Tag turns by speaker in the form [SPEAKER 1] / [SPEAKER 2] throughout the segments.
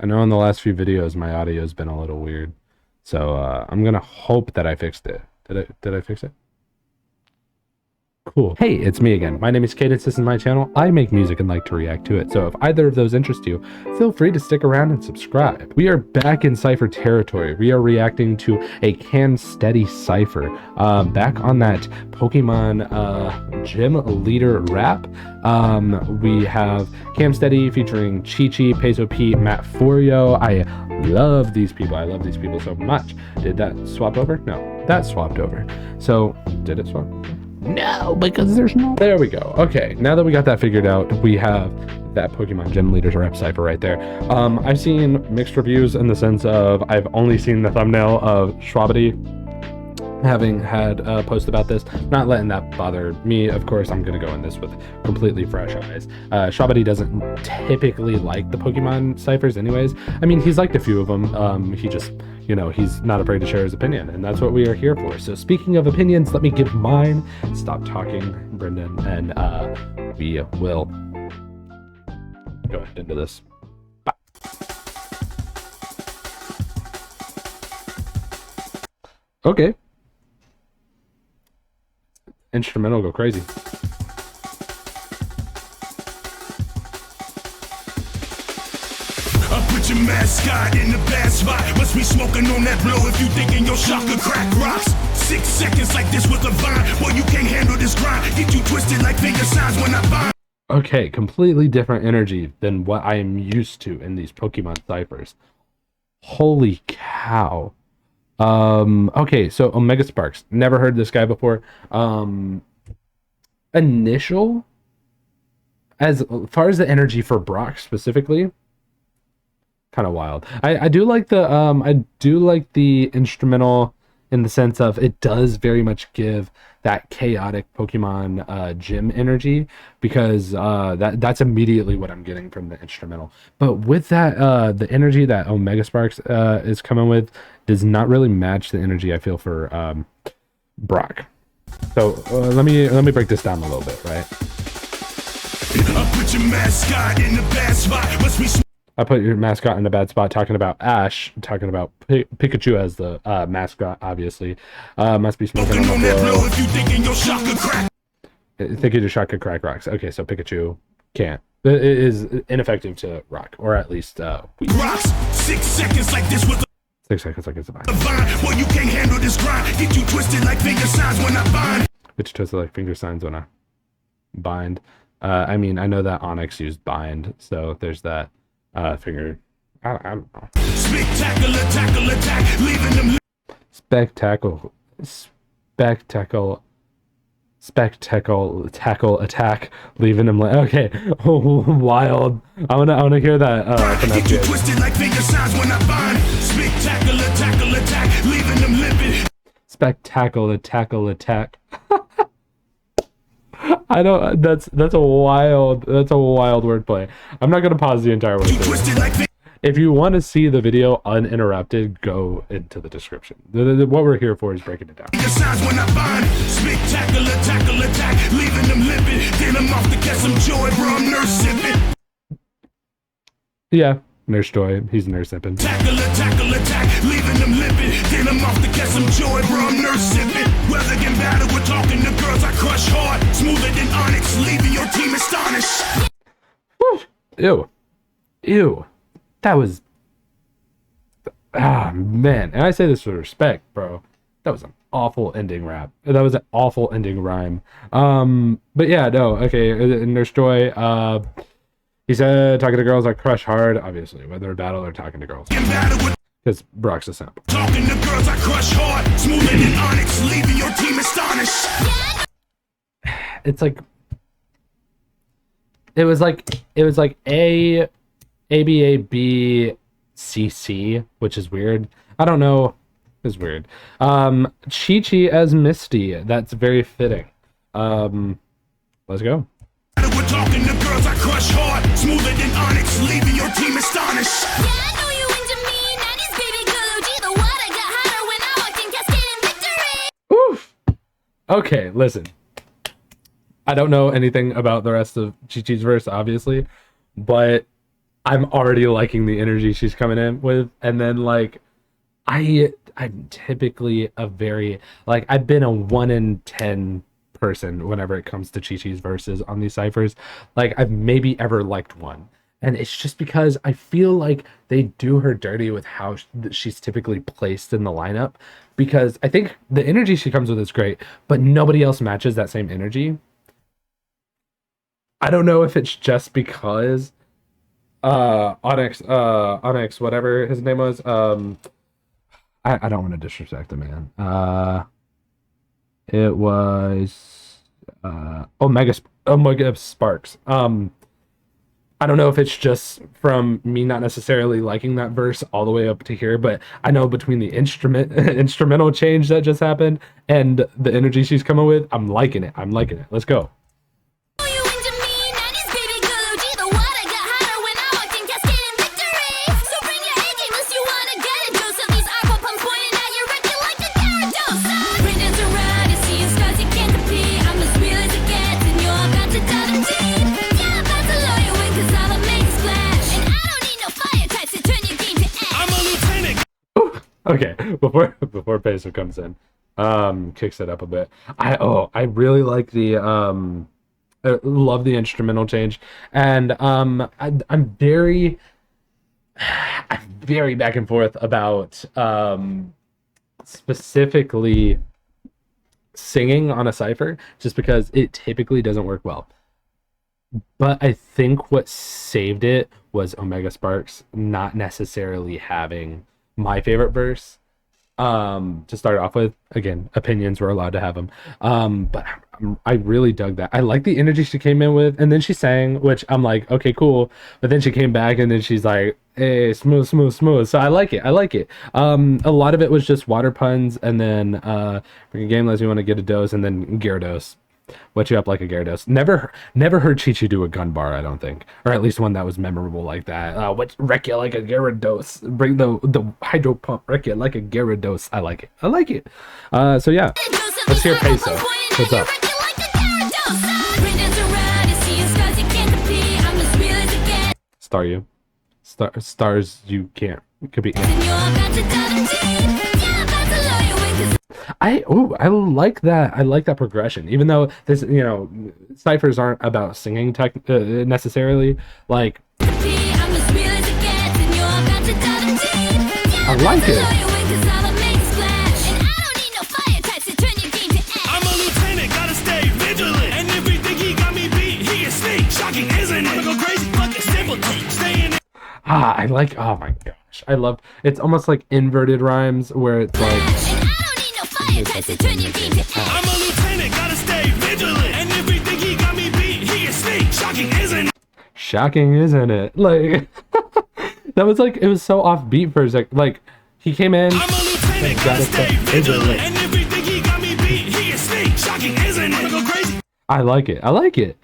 [SPEAKER 1] I know in the last few videos my audio's been a little weird, so I'm gonna hope that I fixed it. Did I fix it? Cool. Hey, it's me again. My name is Cadence. This is my channel. I make music and like to react to it. So if either of those interest you, feel free to stick around and subscribe. We are back in Cypher territory. We are reacting to a Cam Steady Cypher. Back on that Pokemon gym leader rap. We have Cam Steady featuring Chi-Chi, Peso Pete, Matt Forio. I love these people. I love these people so much. Did that swap over? No, that swapped over. So did it swap? No, because there's no. There we go. Okay, now that we got that figured out, we have that Pokemon Gym Leaders Rep Cypher right there. I've seen mixed reviews in the sense of I've only seen the thumbnail of Schwabity having had a post about this. Not letting that bother me. Of course, I'm going to go in this with completely fresh eyes. Schwabity doesn't typically like the Pokemon Cyphers anyways. I mean, he's liked a few of them. He just, you know, he's not afraid to share his opinion, and that's what we are here for. So speaking of opinions, let me give mine. Stop talking, Brendan, and we will go ahead into this. Bye. Okay. Instrumental go crazy.
[SPEAKER 2] I put your mascot in the bad spot. Must be smoking on that blow if you thinking your shot could crack rocks. 6 seconds like this with a vine. Boy, you can't handle this grind. Get you twisted like finger signs when I bind.
[SPEAKER 1] Okay, completely different energy than what I am used to in these Pokemon Cyphers. Holy cow. Okay, so Omega Sparks. Never heard this guy before. Initial, as far as the energy for Brock specifically, kind of wild. I do like the instrumental in the sense of it does very much give that chaotic Pokemon gym energy, because that's immediately what I'm getting from the instrumental. But with that the energy that Omega Sparks is coming with does not really match the energy I feel for Brock. So let me break this down a little bit, right?
[SPEAKER 2] I put your mascot in the bad spot. Must be
[SPEAKER 1] I put your mascot in a bad spot, talking about Ash, talking about Pikachu as the mascot, obviously. Must be smoking on the floor.
[SPEAKER 2] if you thinking your shot could crack.
[SPEAKER 1] Thinking your shot could crack rocks. Okay, so Pikachu can't. It is ineffective to rock, or at least
[SPEAKER 2] Rocks. 6 seconds like this with
[SPEAKER 1] 6 seconds like it's a bind.
[SPEAKER 2] a vine. Boy, you can't handle this grind. Get you twisted like finger signs when I bind.
[SPEAKER 1] Which twisted like finger signs when I bind. I mean, I know that Onyx used bind, so there's that finger. I don't know.
[SPEAKER 2] Spectacular tackle attack, leaving them
[SPEAKER 1] Spectacle tackle attack, leaving him like, okay. Wild. I wanna hear that
[SPEAKER 2] get you twisted like finger signs when I bind. Spectacular tackle attack, leaving them limpid.
[SPEAKER 1] Spectacle tackle attack. I don't. That's a wild wordplay. I'm not gonna pause the entire wordplay. If you want to see the video uninterrupted, go into the description. What we're here for is breaking it down.
[SPEAKER 2] When I bind. Spectacular tackle attack, leaving them limpid. Then I'm off to get some joy, bro. I'm nurse sipping.
[SPEAKER 1] Yeah, nurse joy. He's nurse sipping.
[SPEAKER 2] Tackle attack, leaving them limpid. Then I'm off to get some joy, bro. I'm nurse sipping. Whether in battle, we're talking to girls I crush hard. Smoother than Onyx, leaving your team astonished.
[SPEAKER 1] Woo. Ew. That was, man, and I say this with respect, bro. That was an awful ending rap. That was an awful ending rhyme. But yeah, no, okay. Nurse Joy, he said talking to girls I crush hard, obviously, whether in battle or talking to girls. Because Brock's a simp.
[SPEAKER 2] Talking to girls I crush hard, smoother than Onyx, leaving your team astonished.
[SPEAKER 1] It's like, it was like ABABCC, which is weird. I don't know. It's weird. Chi-Chi as Misty. That's very fitting. Let's go.
[SPEAKER 2] We're talking to girls I crush hard, smoother than Onyx, leaving your team astonished.
[SPEAKER 1] Oof. Okay, listen. I don't know anything about the rest of Chi-Chi's verse, obviously, but I'm already liking the energy she's coming in with. And then like I'm typically a very like I've been a 1 in 10 person whenever it comes to Chi Chi's verses on these ciphers. Like I've maybe ever liked one. And it's just because I feel like they do her dirty with how she's typically placed in the lineup. Because I think the energy she comes with is great, but nobody else matches that same energy. I don't know if it's just because Onyx, whatever his name was, I don't want to disrespect the man. It was Omega Sparks. I don't know if it's just from me not necessarily liking that verse all the way up to here, but I know between the instrumental change that just happened and the energy she's coming with, I'm liking it. I'm liking it. Let's go. Okay, before Peso comes in, kicks it up a bit. I really like the I love the instrumental change, and I'm very back and forth about specifically singing on a cipher, just because it typically doesn't work well. But I think what saved it was Omega Sparks not necessarily having my favorite verse to start off with. Again, opinions, we're allowed to have them, but I really dug that. I like the energy she came in with, and then she sang, which I'm like, okay, cool. But then she came back and then she's like, hey, smooth, smooth, smooth. So I like it. A lot of it was just water puns, and then game lets you want to get a dose, and then Gyarados. Wet you up like a Gyarados. Never heard Chi Chi do a gun bar, I don't think, or at least one that was memorable like that. Wreck you like a Gyarados. Bring the hydro pump. Wreck you like a Gyarados. I like it. So yeah, let's hear Peso. What's up? Star you. Stars you can't compete. I like that. I like that progression. Even though this, ciphers aren't about singing necessarily. Like, I like it.
[SPEAKER 2] I'm a lieutenant, gotta stay vigilant. And if we think he got me beat, he is sneak. Shocking, isn't it? I'm gonna go crazy, fucking simpleton. Staying in.
[SPEAKER 1] Oh my gosh. I love, it's almost like inverted rhymes where it's like,
[SPEAKER 2] I'm a lieutenant, gotta stay vigilant. And if we think he got me beat, he is sneak. Shocking, isn't it?
[SPEAKER 1] Shocking, isn't it? Like, that was like, it was so offbeat for a sec. Like, he came in,
[SPEAKER 2] I'm a lieutenant, gotta stay vigilant. And if we think he got me beat, he is sneak. Shocking, isn't it? I'm gonna go crazy.
[SPEAKER 1] I like it.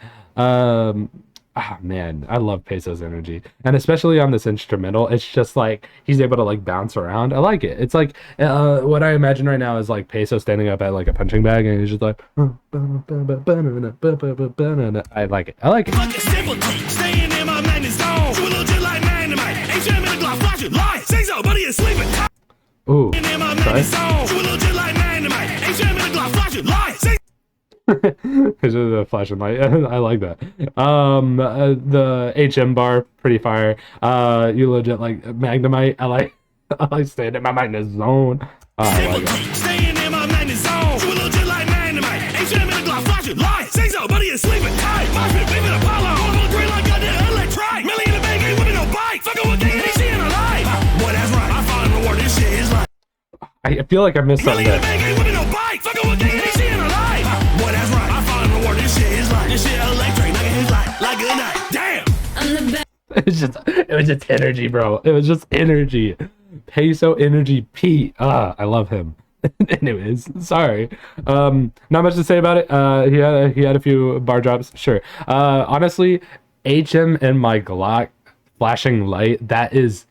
[SPEAKER 1] Man, I love Peso's energy, and especially on this instrumental, it's just like he's able to like bounce around. I like it. It's like what I imagine right now is like Peso standing up at like a punching bag, and he's just like, I like it.
[SPEAKER 2] Fucking simpleton, staying in my madness zone. You legit like dynamite. Ain't jamming the Glock, watch it lie. Say so, buddy is sleeping.
[SPEAKER 1] Ooh,
[SPEAKER 2] In my madness zone. You legit like dynamite. Ain't jamming the Glock, watch it lie. Say
[SPEAKER 1] because of the flashing light. I like that. The HM bar, pretty fire. You legit like Magnemite. I like staying in my madness zone. I like it.
[SPEAKER 2] staying in my madness zone. You legit like dynamite. Ain't jamming the Glock, watch it lie. Say so, buddy is sleeping tight. My fit, baby, Apollo. On the green like I did electric. Million in the bank, ain't with no bike. Fucking with gang, ain't seeing a light. Boy, that's right. I find the word. This shit is like.
[SPEAKER 1] I feel like I missed something
[SPEAKER 2] Million in the
[SPEAKER 1] there.
[SPEAKER 2] bank, ain't with no bike. Fucking with gang, ain't seeing a light. Boy, that's right. I find the word. This shit is like. This shit electric. Like his light. Like good night. Damn.
[SPEAKER 1] It was just energy, bro. It was just energy. Peso energy Pete. I love him. Anyways, sorry. Not much to say about it. He had a few bar drops, sure. Honestly, HM and my Glock flashing light, that is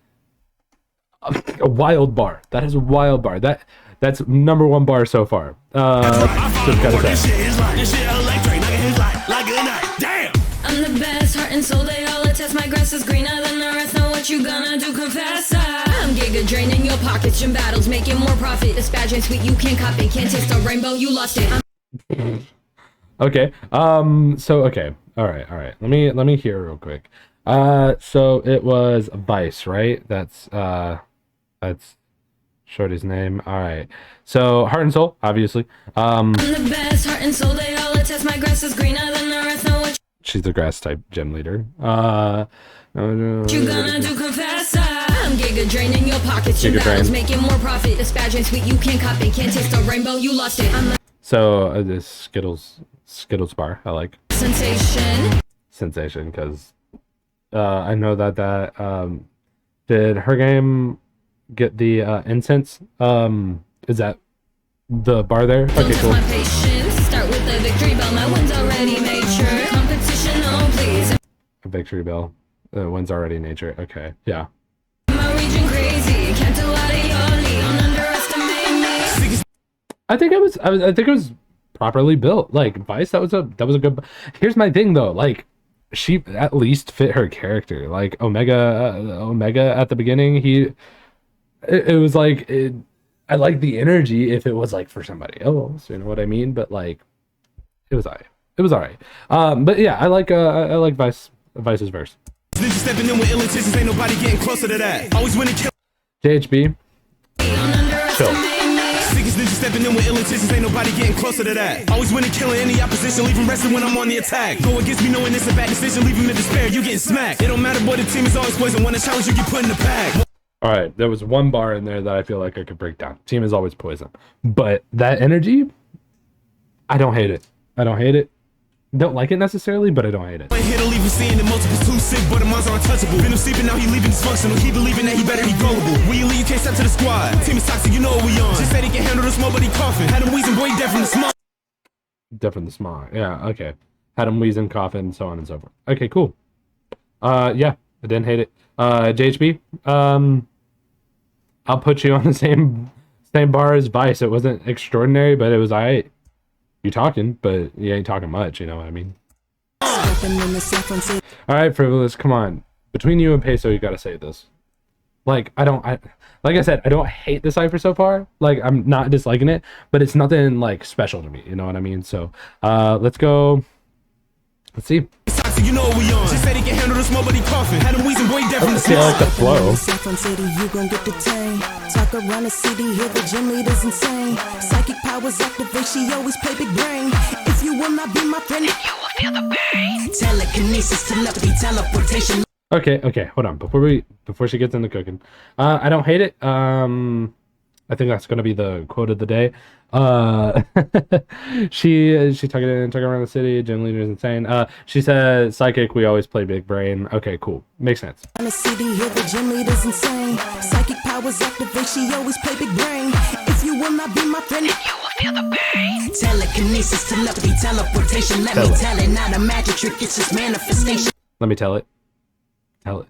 [SPEAKER 1] a wild bar. That is a wild bar. That's number one bar so far. Just gotta say.
[SPEAKER 2] This shit is like. This shit electric. Like his light. Like good night. Damn.
[SPEAKER 3] I'm the best, heart and soul, they all test my grass is greener than the rest. Know what you gonna do, confess. I'm giga draining your pockets. Gym battles, making more profit. This badge ain't sweet, you can't cop it. Can't taste the rainbow, you lost it.
[SPEAKER 1] Okay. So okay. All right. Let me hear real quick. So it was Vice, right? That's Shorty's name. All right. So Heart and Soul, obviously.
[SPEAKER 3] I'm the best, heart and soul. They all attest my grass is greener than the rest. Know what
[SPEAKER 1] She's the grass type gym leader.
[SPEAKER 3] you gonna do, confess. I'm giga draining your pockets. Gym battles, making more profit. This badge ain't sweet, you can't cop it. Can't taste the rainbow, you lost it. I'm the
[SPEAKER 1] So this Skittles bar, I like
[SPEAKER 3] sensation,
[SPEAKER 1] because I know that did her game get the incense? Is that the bar there?
[SPEAKER 3] Don't
[SPEAKER 1] Okay,
[SPEAKER 3] test
[SPEAKER 1] cool.
[SPEAKER 3] my patience. Start with the victory bell. My win's already made sure. Competition, oh please.
[SPEAKER 1] A victory bell. Wins already nature. Okay, yeah.
[SPEAKER 3] My region crazy. Can't do out of your league. Don't underestimate me.
[SPEAKER 1] I think it was properly built. Like Vice, that was a good. Here's my thing though. Like she at least fit her character. Like Omega at the beginning, it was like I like the energy if it was like for somebody else, you know what I mean? But like it was alright. It was alright. But yeah, I like Vice's verse.
[SPEAKER 2] Ninja stepping in with ill intentions, ain't nobody getting closer to that. Always winning, kill.
[SPEAKER 1] JHB, chill.
[SPEAKER 2] Sickest ninja stepping in with ill intentions, ain't nobody getting closer to that. Always winning, killing any opposition, leaving resting when I'm on the attack. Go against me knowing it's a bad decision, leave him in despair, you getting smacked. It don't matter, boy, the team is always poison. When a challenge, you get put in the bag.
[SPEAKER 1] All right, there was one bar in there that I feel like I could break down. Team is always poison, but that energy, I don't hate it. Don't like it necessarily, but I don't hate it.
[SPEAKER 2] I ain't here to leave him seeing the multiples too sick, but the minds are untouchable. Been him sleeping, now he leaving dysfunctional. He believing that he better, he gullible. When you leave, you can't step to the squad. Team is toxic, you know what we on. Just said he can handle the smoke, but he coughing. Had him wheezing, boy, he deaf from the smoke.
[SPEAKER 1] Deaf from the smog. Yeah, okay. Had him wheezing, coughing, so on and so forth. Okay, cool. Yeah, I didn't hate it. JHB, I'll put you on the same bar as Vice. It wasn't extraordinary, but it was alright. You talking, but you ain't talking much, you know what I mean? Alright, Frivolous, come on. Between you and Peso, you gotta say this. Like, like I said, I don't hate the Cypher so far. Like, I'm not disliking it, but it's nothing, like, special to me, you know what I mean? So, let's go. Let's see.
[SPEAKER 2] You know what we on. Just said he can handle the smoke, but he coughing. Had him wheezing, boy, he deaf from the
[SPEAKER 1] See, I like the flow.
[SPEAKER 4] You gon' get the tang. Talk around the city, here the gym leader's insane. Psychic powers activate, she always play big brain. If you will not be my friend, you will feel the pain. Telekinesis, telepathy, teleportation.
[SPEAKER 1] Okay, hold on. Before she gets into cooking, I don't hate it. I think that's gonna be the quote of the day. She talking around the city. Gym leader's insane. She said, "Psychic, we always play big brain." Okay, cool, makes sense.
[SPEAKER 4] On the city, here the gym leader's insane. Psychic powers activate, she always play big brain. If you will not be my friend, you will feel the pain. Telekinesis, telepathy, teleportation. Let me tell it, not a magic trick, it's just manifestation.
[SPEAKER 1] Let me tell it.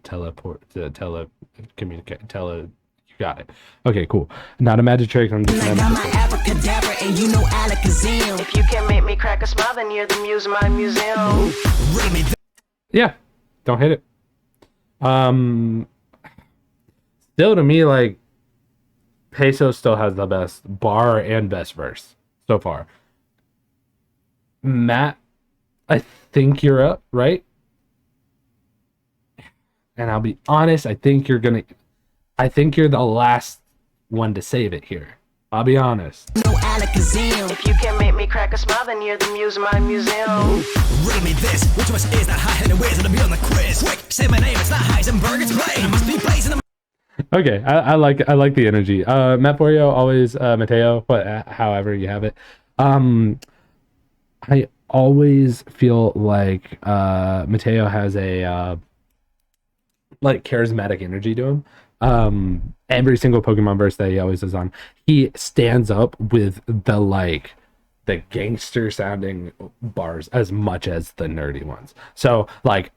[SPEAKER 1] Teleport, communicate, you got it. Okay, cool. Not a magic trick. I'm just
[SPEAKER 4] I got my abracadabra and you know Alakazam. If you can make me crack a smile, then you're the muse of my museum.
[SPEAKER 1] Yeah, don't hate it. Still to me, like, Peso still has the best bar and best verse so far. Matt, I think you're up, right? And I'll be honest, I think you're the last one to save it here. I'll be honest.
[SPEAKER 4] No Alakazam. If you can make me crack a smile, then you're the muse of my museum.
[SPEAKER 2] Riddle me this, which of us is that high-headed whiz to be on the quiz? Quick, say my name, it's not Heisenberg, it's Blaine. Must be blazing the...
[SPEAKER 1] Okay, I like the energy. Matt Forio, always Mateo, but however you have it. I always feel like Mateo has a like charismatic energy to him. Every single Pokemon verse that he always is on, he stands up with the gangster sounding bars as much as the nerdy ones. So like,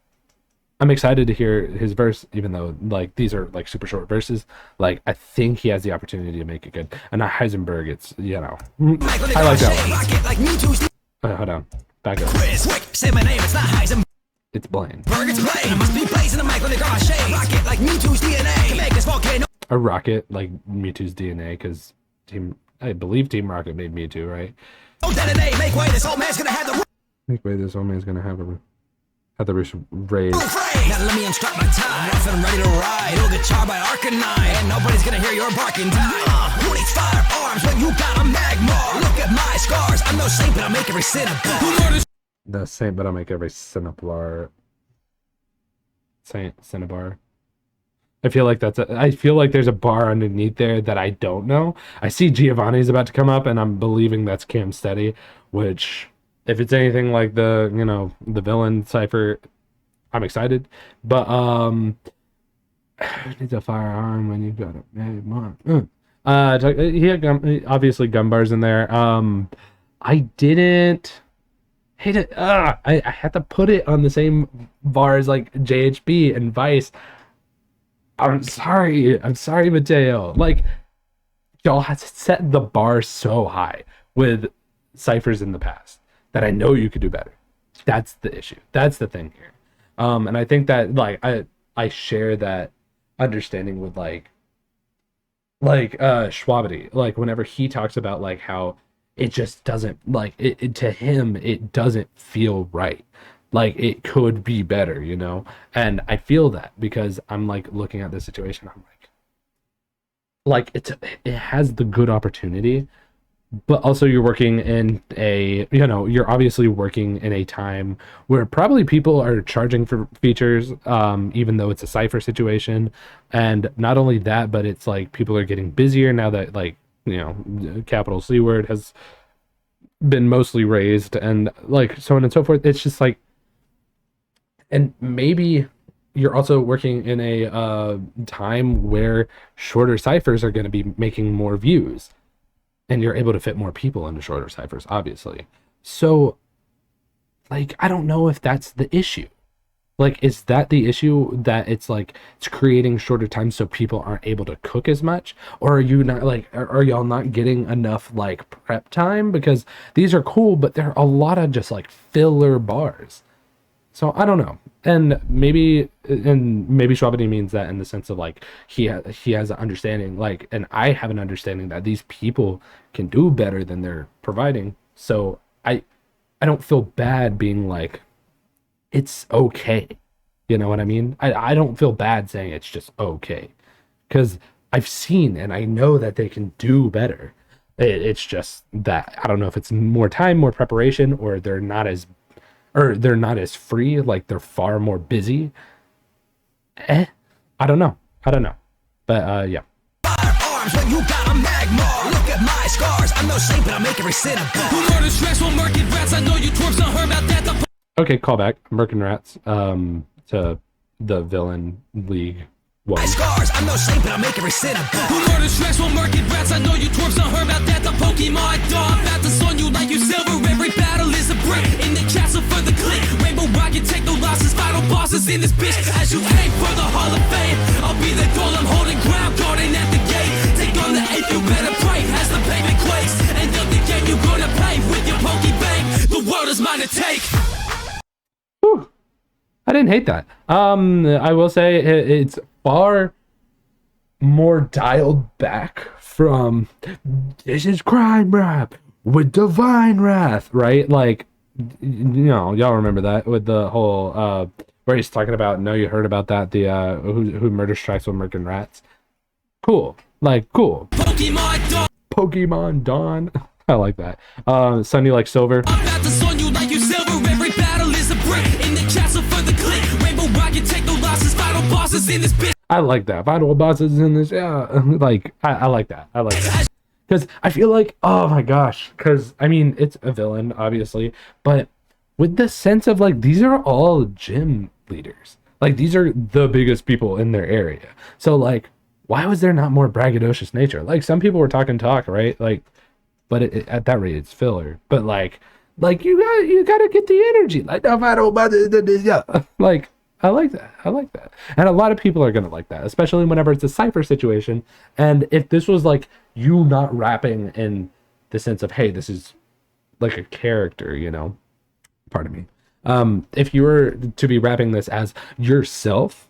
[SPEAKER 1] I'm excited to hear his verse, even though like these are like super short verses. Like, I think he has the opportunity to make it good. And not Heisenberg, it's, you know, I like that one. Hold on, back up.
[SPEAKER 2] Quiz, quick, say my name, it's not Heisenberg.
[SPEAKER 1] It's bland.
[SPEAKER 4] Burgers play. Must be blazing the mic when they grab my shades. Rocket like Mewtwo's DNA. Make this volcano.
[SPEAKER 1] A rocket like Mewtwo's DNA, because I believe Team Rocket made Mewtwo, right?
[SPEAKER 4] Oh, detonate. Make way. This old man's gonna have the
[SPEAKER 1] Make way, this old man's gonna have the roof raised.
[SPEAKER 4] Now let me instruct my time. Rough and ready to ride. You'll get charred by Arcanine. And nobody's gonna hear your barking die. Who needs firearms when you got a magmar? Look at my scars. I'm no saint, but I'll make every sin a bar.
[SPEAKER 1] The saint, but I'll make every Cinnabar. Cinnabar. I feel like I feel like there's a bar underneath there that I don't know. I see Giovanni's about to come up, and I'm believing that's Cam Steady, which, if it's anything like the, you know, the villain Cypher, I'm excited. But needs a firearm when you got a magmar. He had obviously gun bars in there. I didn't hate it. I had to put it on the same bar as like JHB and Vice. I'm sorry, Mateo. Like, y'all had set the bar so high with ciphers in the past that I know you could do better. That's the issue. That's the thing here. And I think that like I share that understanding with like Schwabity. Like whenever he talks about like how it just doesn't, like it to him it doesn't feel right. Like it could be better, you know? And I feel that because I'm like looking at this situation, I'm like it has the good opportunity, but also you're working in you're obviously working in a time where probably people are charging for features, even though it's a cipher situation. And not only that, but it's like people are getting busier now that, like, you know, capital C word has been mostly raised, and like so on and so forth. It's just like, and maybe you're also working in a time where shorter ciphers are going to be making more views, and you're able to fit more people into shorter ciphers, obviously. So, like, I don't know if that's the issue. Like, is that the issue, that it's like it's creating shorter times so people aren't able to cook as much? Or are you not, like, are y'all not getting enough like prep time? Because these are cool, but there are a lot of just like filler bars. So I don't know. And maybe Schwabity means that in the sense of like he has an understanding, like, and I have an understanding that these people can do better than they're providing. So I don't feel bad being like, it's okay. You know what I mean? I don't feel bad saying it's just okay, because I've seen and I know that they can do better. It's just that I don't know if it's more time, more preparation, or they're not as free, like they're far more busy. I don't know. But yeah.
[SPEAKER 4] Firearms when you got a magmar. Look at my scars. I'm no saint, but I'll make every sin a bar. Who murders stress will market rats? I know you twerps don't heard about that.
[SPEAKER 1] Okay, callback. Merc and Rats to the Villain League 1.
[SPEAKER 4] My scars. I'm no saint, but I'll make every sin a bar.
[SPEAKER 2] Who murders stress will market rats? I know you twerps don't heard about that. The Pokemon dog about to son you like you silver. Every battle is a brick in the castle for the click. Rainbow Rocket, take no losses. Final bosses in this bitch. As you aim for the Hall of Fame, I'll be the golem holding ground, guarding at the gate. Take on the eighth, you better pray as the pavement quakes. And of the game you gonna play with your Pokebang. The world is mine to take.
[SPEAKER 1] Whew. I didn't hate that. I will say it's far more dialed back from this is crime rap with divine wrath, right? Like, you know, y'all remember that with the whole where he's talking about, no, you heard about that, the who murder strikes with Merc and Rats. Cool. Like, cool. Pokemon Dawn. I like that. Sunny like silver.
[SPEAKER 2] I'm about to son you like you silver. Every battle is a brick in the castle for the click. Rainbow Rocket, take no losses. Final bosses in this bitch.
[SPEAKER 1] I like that. Final bosses in this. Yeah. Like, I like that. I like that. Because I feel like, oh my gosh. Because, I mean, it's a villain, obviously. But with the sense of, like, these are all gym leaders. Like, these are the biggest people in their area. So, like, why was there not more braggadocious nature? Like, some people were talking talk, right? Like, but at that rate, it's filler. But like you gotta get the energy. Like, yeah. Like, I like that. And a lot of people are gonna like that, especially whenever it's a cipher situation. And if this was like you not rapping in the sense of, hey, this is like a character, you know. Pardon me. If you were to be rapping this as yourself,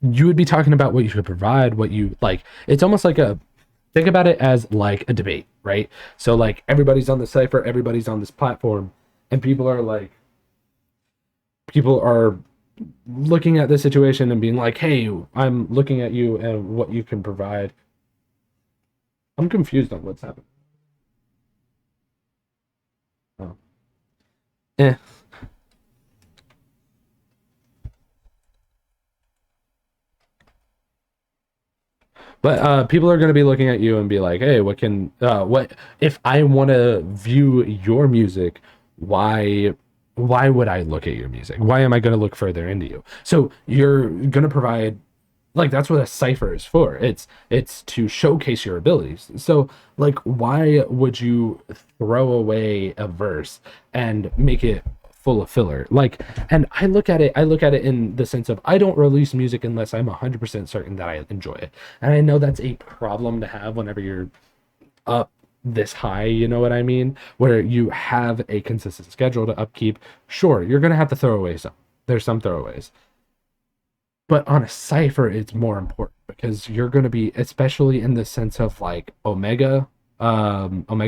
[SPEAKER 1] you would be talking about what you could provide, what you like. It's almost like think about it as like a debate, right? So like everybody's on the cypher, everybody's on this platform, and people are looking at the situation and being like, hey, I'm looking at you and what you can provide. I'm confused on what's happening. Oh. Eh. But people are going to be looking at you and be like, hey, what if I want to view your music? Why would I look at your music? Why am I going to look further into you? So you're going to provide, like, that's what a cipher is for. It's to showcase your abilities. So like, why would you throw away a verse and make it full of filler? Like, and I look at it in the sense of, I don't release music unless I'm 100% certain that I enjoy it. And I know that's a problem to have whenever you're up this high, you know what I mean? Where you have a consistent schedule to upkeep. Sure, you're going to have to throw away some. There's some throwaways. But on a cipher, it's more important because you're going to be, especially in the sense of like Omega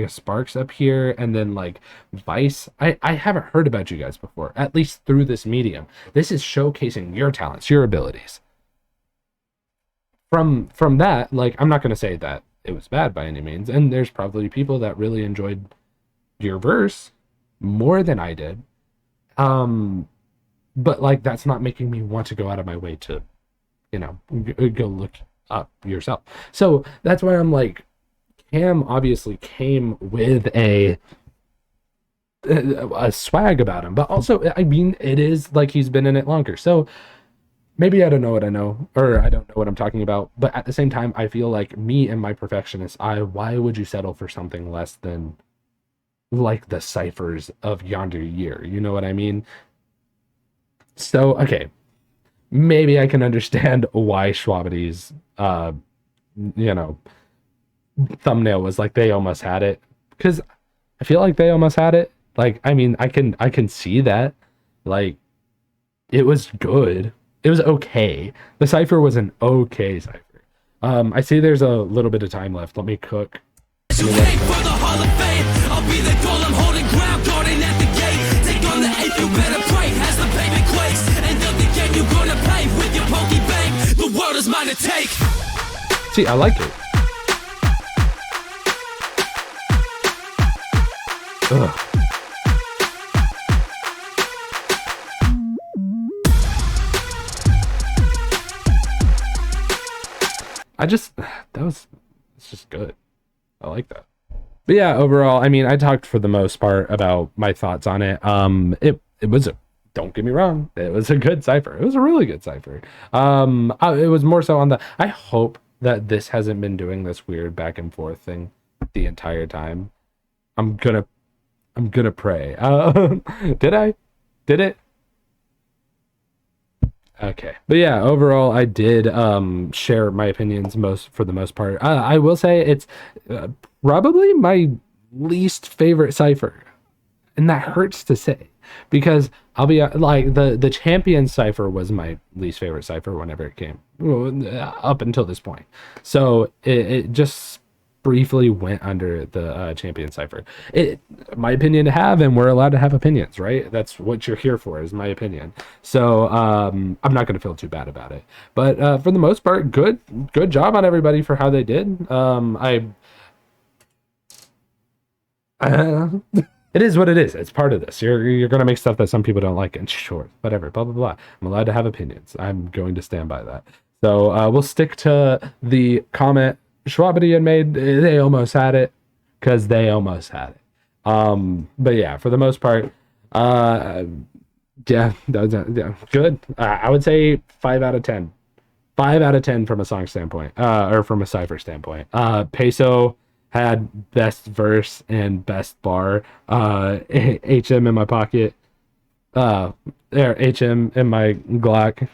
[SPEAKER 1] Sparks up here, and then like Vice. I haven't heard about you guys before, at least through this medium. This is showcasing your talents, your abilities. From that, like, I'm not going to say that it was bad by any means, and there's probably people that really enjoyed your verse more than I did. But like, that's not making me want to go out of my way to, go look up yourself. So that's why I'm like, Cam obviously came with a swag about him, but also, I mean, it is like he's been in it longer. So maybe I don't know what I know, or I don't know what I'm talking about. But at the same time, I feel like me and my perfectionist, why would you settle for something less than like the ciphers of yonder year? You know what I mean? So, okay, maybe I can understand why Schwabity's, thumbnail was like, they almost had it, because I feel like they almost had it. Like, I mean, I can see that. Like, it was good. It was okay. The cipher was an okay cipher. I see there's a little bit of time left. Let me cook.
[SPEAKER 2] You hate for the Hall of Fame. I'll be the goal, I'm holding ground, guarding at the gate. Take on the eighth, you better pray as the pavement quakes. And the game you gonna play with your pokey bang. The world is mine to take.
[SPEAKER 1] See, I like it. Ugh. It's just good. I like that. But yeah, overall, I mean, I talked for the most part about my thoughts on it. It was don't get me wrong, it was a good cipher. It was a really good cipher. It was more so on I hope that this hasn't been doing this weird back and forth thing the entire time. I'm gonna pray. Did it? Okay. But yeah, overall, I did share my opinions for the most part. I will say it's probably my least favorite cipher. And that hurts to say, because I'll be like, the champion cipher was my least favorite cipher whenever it came, up until this point. So it just briefly went under the champion cipher. My opinion to have, and we're allowed to have opinions, right? That's what you're here for, is my opinion. So I'm not going to feel too bad about it. But for the most part, good job on everybody for how they did. It is what it is. It's part of this. You're going to make stuff that some people don't like, and sure, whatever, blah, blah, blah. I'm allowed to have opinions. I'm going to stand by that. So we'll stick to the comment Schwabity had made. They almost had it, because they almost had it. But yeah, for the most part, yeah, good. I would say 5 out of 10. 5 out of 10 from a song standpoint, or from a cipher standpoint. Peso had best verse and best bar. HM in my pocket. HM in my Glock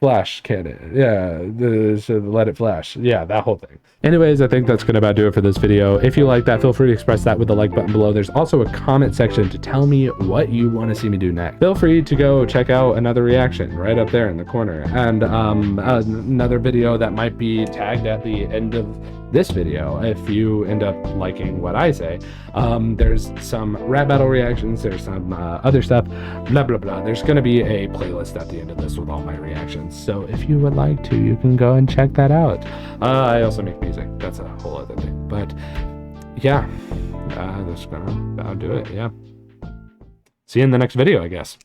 [SPEAKER 1] flash cannon. Yeah, so let it flash. Yeah, that whole thing. Anyways, I think that's gonna about do it for this video. If you like that, feel free to express that with the like button below. There's also a comment section to tell me what you want to see me do next. Feel free to go check out another reaction right up there in the corner, and another video that might be tagged at the end of this video if you end up liking what I say. There's some rap battle reactions, there's some other stuff, blah blah blah. There's gonna be a playlist at the end of this with all my reactions, so if you would like to, you can go and check that out. I also make music, that's a whole other thing, but yeah, that's gonna about do it. Yeah, see you in the next video, I guess.